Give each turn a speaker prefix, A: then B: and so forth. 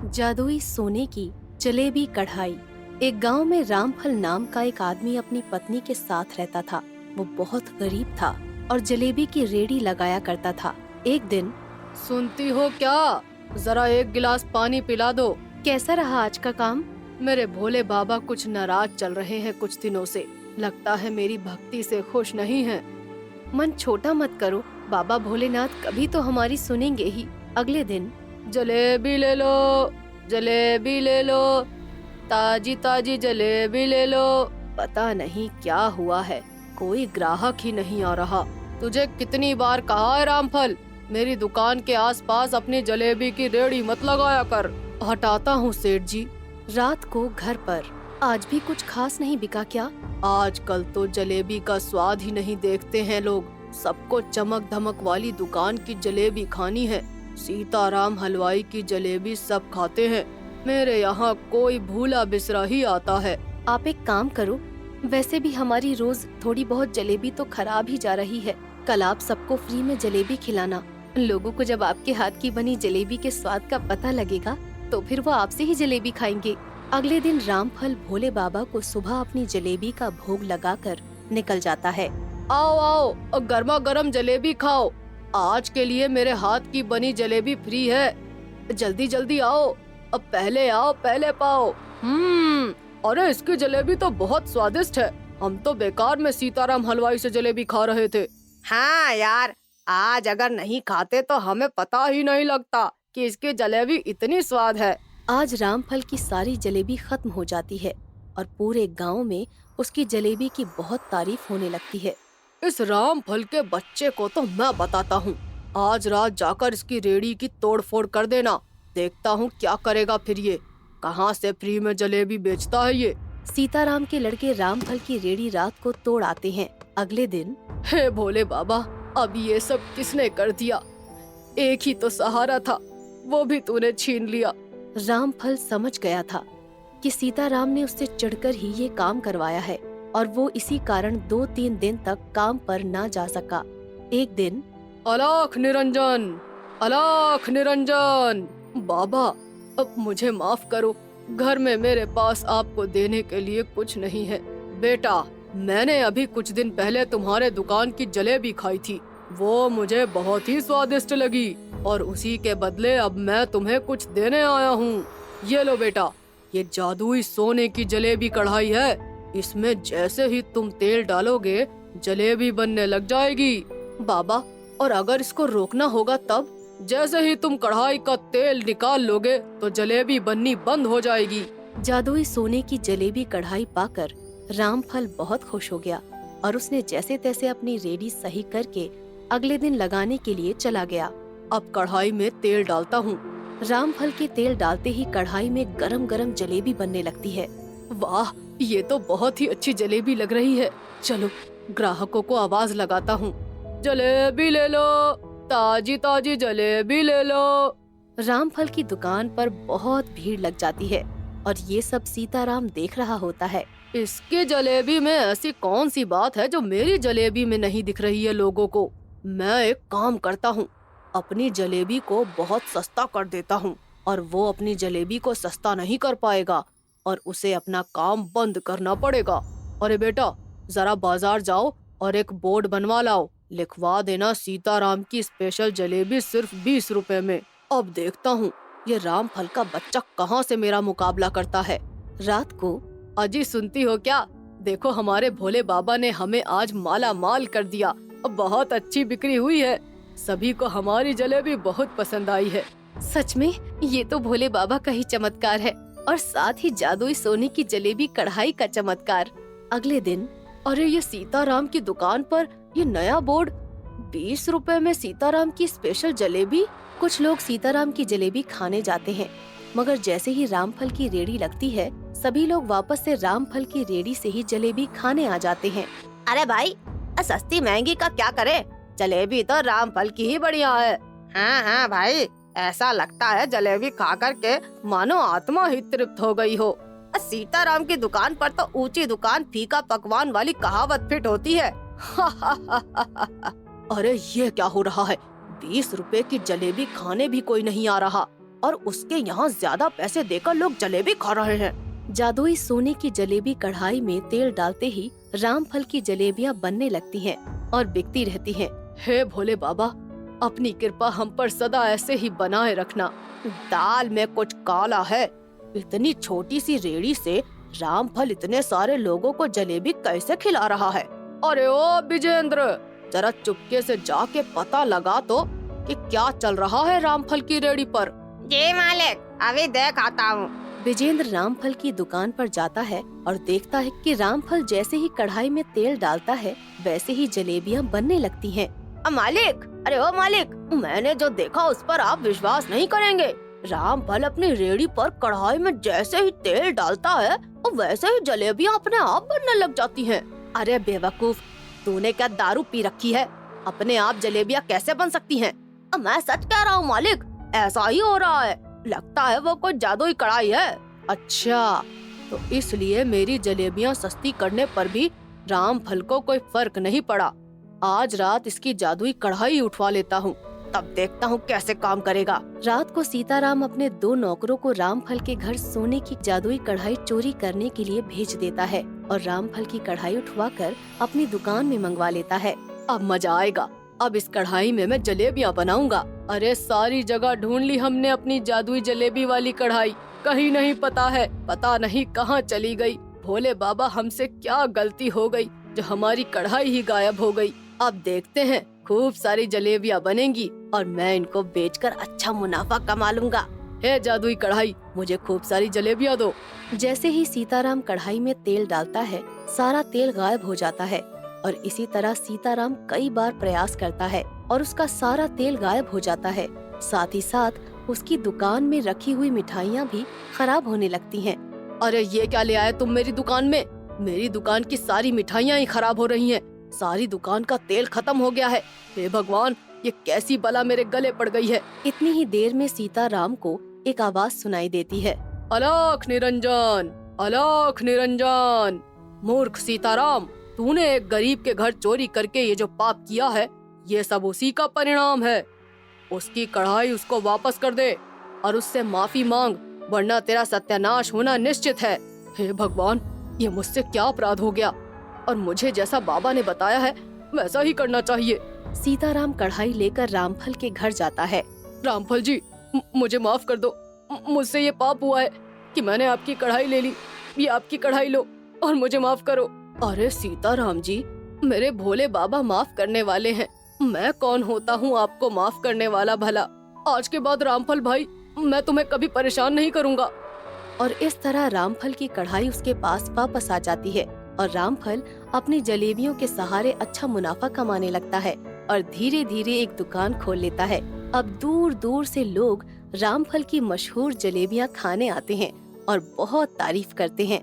A: जादुई सोने की जलेबी कढ़ाई। एक गांव में रामफल नाम का एक आदमी अपनी पत्नी के साथ रहता था। वो बहुत गरीब था और जलेबी की रेडी लगाया करता था। एक दिन,
B: सुनती हो क्या? जरा एक गिलास पानी पिला दो।
A: कैसा रहा आज का काम?
B: मेरे भोले बाबा कुछ नाराज चल रहे हैं कुछ दिनों से। लगता है मेरी भक्ति से खुश नहीं है।
A: मन छोटा मत करो, बाबा भोलेनाथ कभी तो हमारी सुनेंगे ही। अगले दिन,
B: जलेबी ले लो, जलेबी ले लो, ताजी ताजी जलेबी ले लो। पता नहीं क्या हुआ है, कोई ग्राहक ही नहीं आ रहा। तुझे कितनी बार कहा है रामफल, मेरी दुकान के आसपास अपनी जलेबी की रेहड़ी मत लगाया कर। हटाता हूँ सेठ जी।
A: रात को घर पर, आज भी कुछ खास नहीं बिका क्या?
B: आजकल तो जलेबी का स्वाद ही नहीं देखते हैं लोग। सबको चमक धमक वाली दुकान की जलेबी खानी है। सीताराम हलवाई की जलेबी सब खाते हैं, मेरे यहाँ कोई भूला बिसरा ही आता है।
A: आप एक काम करो, वैसे भी हमारी रोज थोड़ी बहुत जलेबी तो खराब ही जा रही है। कल आप सबको फ्री में जलेबी खिलाना। लोगों को जब आपके हाथ की बनी जलेबी के स्वाद का पता लगेगा तो फिर वो आपसे ही जलेबी खाएंगे। अगले दिन रामफल भोले बाबा को सुबह अपनी जलेबी का भोग लगाकर निकल जाता है।
B: आओ आओ, गर्मा गर्म जलेबी खाओ। आज के लिए मेरे हाथ की बनी जलेबी फ्री है। जल्दी जल्दी आओ, अब पहले आओ पहले पाओ। अरे इसकी जलेबी तो बहुत स्वादिष्ट है। हम तो बेकार में सीताराम हलवाई से जलेबी खा रहे थे। हाँ यार, आज अगर नहीं खाते तो हमें पता ही नहीं लगता कि इसकी जलेबी इतनी स्वाद है।
A: आज रामफल की सारी जलेबी खत्म हो जाती है और पूरे गांव में उसकी जलेबी की बहुत तारीफ होने लगती है।
B: इस रामफल के बच्चे को तो मैं बताता हूँ। आज रात जाकर इसकी रेहड़ी की तोड़फोड़ कर देना। देखता हूँ क्या करेगा फिर ये। कहाँ से फ्री में जलेबी बेचता है ये।
A: सीताराम के लड़के रामफल की रेहड़ी रात को तोड़ आते हैं। अगले दिन,
B: हे भोले बाबा, अब ये सब किसने कर दिया? एक ही तो सहारा था, वो भी तूने छीन लिया।
A: रामफल समझ गया था कि सीताराम ने उससे चिढ़कर ही ये काम करवाया है और वो इसी कारण 2-3 दिन तक काम पर ना जा सका। एक दिन,
B: अलाख निरंजन, अलाख निरंजन। बाबा, अब मुझे माफ करो, घर में मेरे पास आपको देने के लिए कुछ नहीं है। बेटा, मैंने अभी कुछ दिन पहले तुम्हारे दुकान की जलेबी खाई थी, वो मुझे बहुत ही स्वादिष्ट लगी और उसी के बदले अब मैं तुम्हें कुछ देने आया हूँ। ये लो बेटा, ये जादुई सोने की जलेबी कढ़ाई है। इसमें जैसे ही तुम तेल डालोगे जलेबी बनने लग जाएगी। बाबा, और अगर इसको रोकना होगा तब? जैसे ही तुम कढ़ाई का तेल निकाल लोगे तो जलेबी बननी बंद हो जाएगी।
A: जादुई सोने की जलेबी कढ़ाई पाकर रामफल बहुत खुश हो गया और उसने जैसे तैसे अपनी रेडी सही करके अगले दिन लगाने के लिए चला गया।
B: अब कढ़ाई में तेल डालता हूँ।
A: रामफल के तेल डालते ही कढ़ाई में गरम गरम जलेबी बनने लगती है।
B: वाह, ये तो बहुत ही अच्छी जलेबी लग रही है। चलो ग्राहकों को आवाज लगाता हूँ, जलेबी ले लो, ताजी ताजी जलेबी ले लो।
A: रामफल की दुकान पर बहुत भीड़ लग जाती है और ये सब सीताराम देख रहा होता है।
B: इसकी जलेबी में ऐसी कौन सी बात है जो मेरी जलेबी में नहीं दिख रही है लोगों को? मैं एक काम करता हूँ, अपनी जलेबी को बहुत सस्ता कर देता हूँ और वो अपनी जलेबी को सस्ता नहीं कर पाएगा और उसे अपना काम बंद करना पड़ेगा। अरे बेटा, जरा बाजार जाओ और एक बोर्ड बनवा लाओ, लिखवा देना सीताराम की स्पेशल जलेबी सिर्फ 20 रुपए में। अब देखता हूँ ये रामफल का बच्चा कहाँ से मेरा मुकाबला करता है।
A: रात को,
B: अजी सुनती हो क्या? देखो हमारे भोले बाबा ने हमें आज माला माल कर दिया। अब बहुत अच्छी बिक्री हुई है, सभी को हमारी जलेबी बहुत पसंद आई है।
A: सच में ये तो भोले बाबा का ही चमत्कार है और साथ ही जादुई सोने की जलेबी कढ़ाई का चमत्कार। अगले दिन,
B: अरे ये सीताराम की दुकान पर ये नया बोर्ड, 20 रुपए में सीताराम की स्पेशल जलेबी।
A: कुछ लोग सीताराम की जलेबी खाने जाते हैं, मगर जैसे ही रामफल की रेडी लगती है सभी लोग वापस से रामफल की रेडी से ही जलेबी खाने आ जाते हैं।
B: अरे भाई, सस्ती महंगी का क्या करे, जलेबी तो रामफल की ही बढ़िया है। हाँ हाँ भाई, ऐसा लगता है जलेबी खा कर के मानो आत्मा ही तृप्त हो गई हो। सीताराम की दुकान पर तो ऊंची दुकान फीका पकवान वाली कहावत फिट होती है। अरे ये क्या हो रहा है, 20 रुपए की जलेबी खाने भी कोई नहीं आ रहा। और उसके यहाँ ज्यादा पैसे देकर लोग जलेबी खा रहे हैं।
A: जादुई सोने की जलेबी कढ़ाई में तेल डालते ही रामफल की जलेबियां बनने लगती हैं और बिकती रहती हैं।
B: हे भोले बाबा, अपनी कृपा हम पर सदा ऐसे ही बनाए रखना। दाल में कुछ काला है। इतनी छोटी सी रेड़ी से रामफल इतने सारे लोगों को जलेबी कैसे खिला रहा है? अरे ओ विजेंद्र, जरा चुपके से जाके पता लगा तो कि क्या चल रहा है रामफल की रेड़ी पर।
C: जी मालिक, अभी देख आता हूँ।
A: विजेंद्र रामफल की दुकान पर जाता है और देखता है कि रामफल जैसे ही कढ़ाई में तेल डालता है वैसे ही जलेबियां बनने लगती हैं।
B: मालिक, अरे ओ मालिक, मैंने जो देखा उस पर आप विश्वास नहीं करेंगे। रामफल अपनी रेड़ी पर कढ़ाई में जैसे ही तेल डालता है और वैसे ही जलेबियां अपने आप बनने लग जाती हैं। अरे बेवकूफ, तूने क्या दारू पी रखी है? अपने आप जलेबियां कैसे बन सकती हैं? मैं सच कह रहा हूँ मालिक, ऐसा ही हो रहा है। लगता है वो कोई जादुई कढ़ाई है। अच्छा, तो इसलिए मेरी जलेबियां सस्ती करने पर भी रामफल को कोई फर्क नहीं पड़ा। आज रात इसकी जादुई कढ़ाई उठवा लेता हूँ, तब देखता हूँ कैसे काम करेगा।
A: रात को सीताराम अपने 2 नौकरों को रामफल के घर सोने की जादुई कढ़ाई चोरी करने के लिए भेज देता है और रामफल की कढ़ाई उठवाकर अपनी दुकान में मंगवा लेता है।
B: अब मजा आएगा। अब इस कढ़ाई में मैं जलेबियां बनाऊंगा। अरे सारी जगह ढूंढ ली हमने अपनी जादुई जलेबी वाली कढ़ाई, कहीं नहीं पता है। पता नहीं कहाँ चली गई। भोले बाबा, हमसे क्या गलती हो गई जो हमारी कढ़ाई ही गायब हो गई। अब देखते हैं, खूब सारी जलेबियां बनेंगी और मैं इनको बेचकर अच्छा मुनाफा कमा लूंगा। हे जादुई कढ़ाई, मुझे खूब सारी जलेबियां दो।
A: जैसे ही सीताराम कढ़ाई में तेल डालता है सारा तेल गायब हो जाता है और इसी तरह सीताराम कई बार प्रयास करता है और उसका सारा तेल गायब हो जाता है। साथ ही साथ उसकी दुकान में रखी हुई मिठाइयाँ भी खराब होने लगती हैं।
B: अरे ये क्या ले आए तुम मेरी दुकान में? मेरी दुकान की सारी मिठाइयाँ ही खराब हो रही हैं। सारी दुकान का तेल खत्म हो गया है। हे भगवान, ये कैसी बला मेरे गले पड़ गई है।
A: इतनी ही देर में सीताराम को एक आवाज सुनाई देती है।
B: अलख निरंजन, अलख निरंजन। मूर्ख सीताराम, तूने एक गरीब के घर चोरी करके ये जो पाप किया है, ये सब उसी का परिणाम है। उसकी कढ़ाई उसको वापस कर दे और उससे माफी मांग, वरना तेरा सत्यानाश होना निश्चित है। हे भगवान, ये मुझसे क्या अपराध हो गया? और मुझे जैसा बाबा ने बताया है वैसा ही करना चाहिए।
A: सीताराम कढ़ाई लेकर रामफल के घर जाता है।
B: रामफल जी, मुझे माफ कर दो। मुझसे ये पाप हुआ है कि मैंने आपकी कढ़ाई ले ली। ये आपकी कढ़ाई लो और मुझे माफ करो। अरे सीताराम जी, मेरे भोले बाबा माफ करने वाले हैं। मैं कौन होता हूँ आपको माफ करने वाला भला? आज के बाद रामफल भाई, मैं तुम्हें कभी परेशान नहीं करूँगा।
A: और इस तरह रामफल की कढ़ाई उसके पास वापस आ जाती है और रामफल अपनी जलेबियों के सहारे अच्छा मुनाफा कमाने लगता है और धीरे धीरे एक दुकान खोल लेता है। अब दूर दूर से लोग रामफल की मशहूर जलेबियां खाने आते हैं और बहुत तारीफ करते हैं।